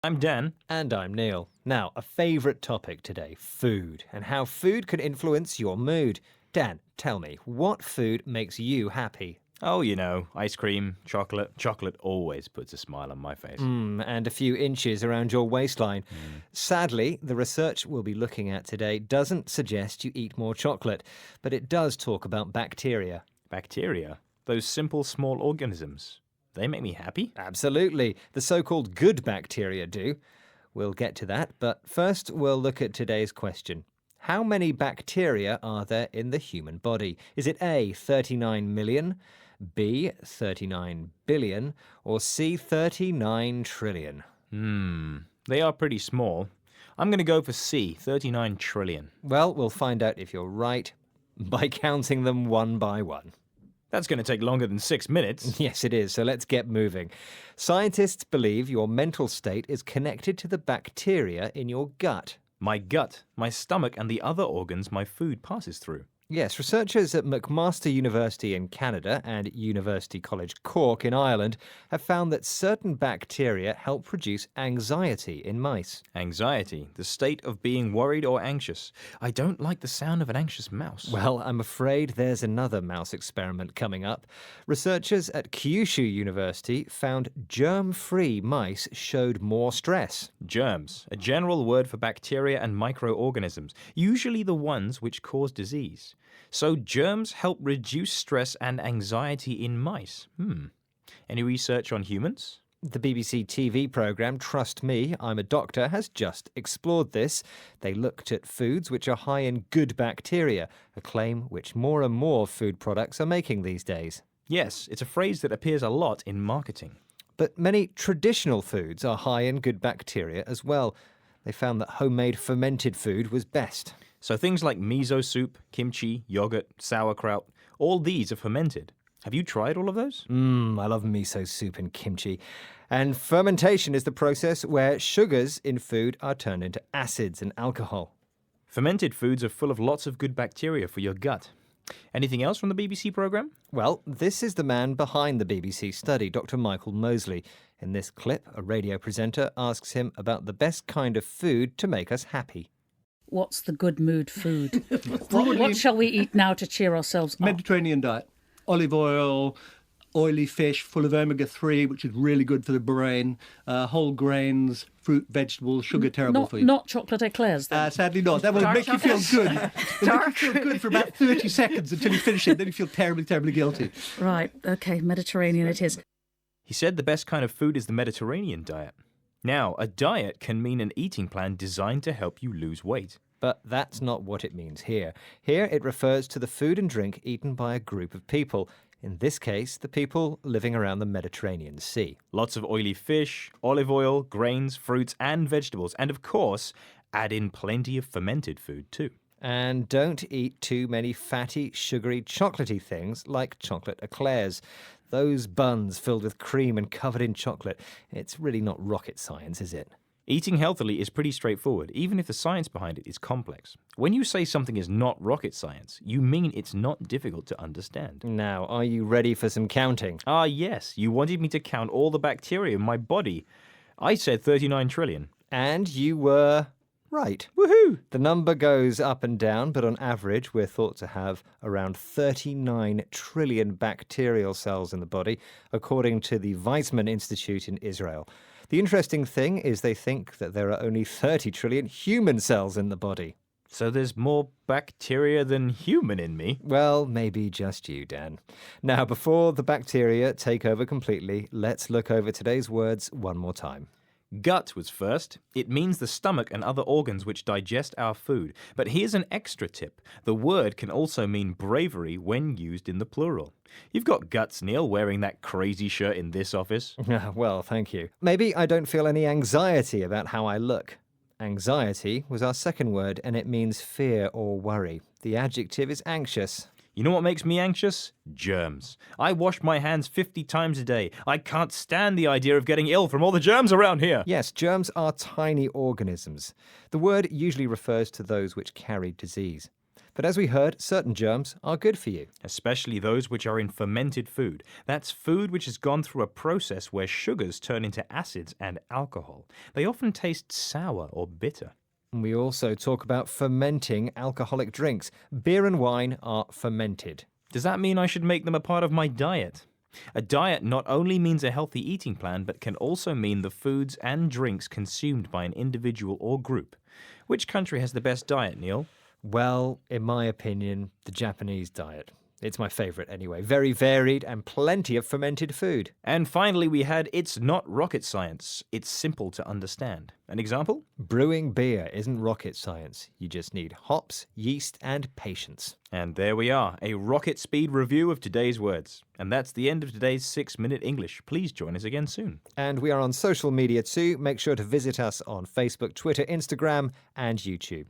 I'm Dan. And I'm Neil. Now, a favourite topic today, food, and how food can influence your mood. Dan, tell me, what food makes you happy? Oh, you know, ice cream, chocolate. Chocolate always puts a smile on my face. And a few inches around your waistline. Sadly, the research we'll be looking at today doesn't suggest you eat more chocolate, but it does talk about bacteria. Bacteria? Those simple small organisms. They make me happy? Absolutely. The so-called good bacteria do. We'll get to that, but first we'll look at today's question. How many bacteria are there in the human body? Is it A, 39 million, B, 39 billion, or C, 39 trillion? They are pretty small. I'm going to go for C, 39 trillion. Well, we'll find out if you're right by counting them one by one. That's going to take longer than 6 minutes. Yes, it is, so let's get moving. Scientists believe your mental state is connected to the bacteria in your gut. My gut, my stomach, and the other organs my food passes through. Yes, researchers at McMaster University in Canada and University College Cork in Ireland have found that certain bacteria help reduce anxiety in mice. Anxiety, the state of being worried or anxious. I don't like the sound of an anxious mouse. Well, I'm afraid there's another mouse experiment coming up. Researchers at Kyushu University found germ-free mice showed more stress. Germs, a general word for bacteria and microorganisms, usually the ones which cause disease. So germs help reduce stress and anxiety in mice. Any research on humans? The BBC TV programme Trust Me, I'm a Doctor has just explored this. They looked at foods which are high in good bacteria, a claim which more and more food products are making these days. Yes, it's a phrase that appears a lot in marketing. But many traditional foods are high in good bacteria as well. They found that homemade fermented food was best. So things like miso soup, kimchi, yogurt, sauerkraut, all these are fermented. Have you tried all of those? I love miso soup and kimchi. And fermentation is the process where sugars in food are turned into acids and alcohol. Fermented foods are full of lots of good bacteria for your gut. Anything else from the BBC programme? Well, this is the man behind the BBC study, Dr. Michael Mosley. In this clip, a radio presenter asks him about the best kind of food to make us happy. What's the good mood food? What shall we eat now to cheer ourselves up? Mediterranean diet. Olive oil, oily fish full of omega-3, which is really good for the brain, whole grains, fruit, vegetables, sugar terrible for you. Not chocolate eclairs, then? Sadly not. That will make you feel good. It'll make you feel good for about 30 seconds until you finish it. Then you feel terribly, terribly guilty. Right, OK, Mediterranean it is. He said the best kind of food is the Mediterranean diet. Now, a diet can mean an eating plan designed to help you lose weight. But that's not what it means here. Here it refers to the food and drink eaten by a group of people. In this case, the people living around the Mediterranean Sea. Lots of oily fish, olive oil, grains, fruits and vegetables. And of course, add in plenty of fermented food too. And don't eat too many fatty, sugary, chocolatey things like chocolate eclairs. Those buns filled with cream and covered in chocolate. It's really not rocket science, is it? Eating healthily is pretty straightforward, even if the science behind it is complex. When you say something is not rocket science, you mean it's not difficult to understand. Now, are you ready for some counting? Ah, yes. You wanted me to count all the bacteria in my body. I said 39 trillion. And you were right. Woohoo! The number goes up and down, but on average, we're thought to have around 39 trillion bacterial cells in the body, according to the Weizmann Institute in Israel. The interesting thing is they think that there are only 30 trillion human cells in the body. So there's more bacteria than human in me? Well, maybe just you, Dan. Now, before the bacteria take over completely, let's look over today's words one more time. Gut was first. It means the stomach and other organs which digest our food. But here's an extra tip. The word can also mean bravery when used in the plural. You've got guts, Neil, wearing that crazy shirt in this office. Well, thank you. Maybe I don't feel any anxiety about how I look. Anxiety was our second word, and it means fear or worry. The adjective is anxious. You know what makes me anxious? Germs. I wash my hands 50 times a day. I can't stand the idea of getting ill from all the germs around here. Yes, germs are tiny organisms. The word usually refers to those which carry disease. But as we heard, certain germs are good for you. Especially those which are in fermented food. That's food which has gone through a process where sugars turn into acids and alcohol. They often taste sour or bitter. We also talk about fermenting alcoholic drinks. Beer and wine are fermented. Does that mean I should make them a part of my diet? A diet not only means a healthy eating plan, but can also mean the foods and drinks consumed by an individual or group. Which country has the best diet, Neil? Well, in my opinion, the Japanese diet. It's my favourite anyway. Very varied and plenty of fermented food. And finally, we had It's Not Rocket Science. It's simple to understand. An example? Brewing beer isn't rocket science. You just need hops, yeast, and patience. And there we are, a rocket speed review of today's words. And that's the end of today's 6-Minute English. Please join us again soon. And we are on social media too. Make sure to visit us on Facebook, Twitter, Instagram, and YouTube.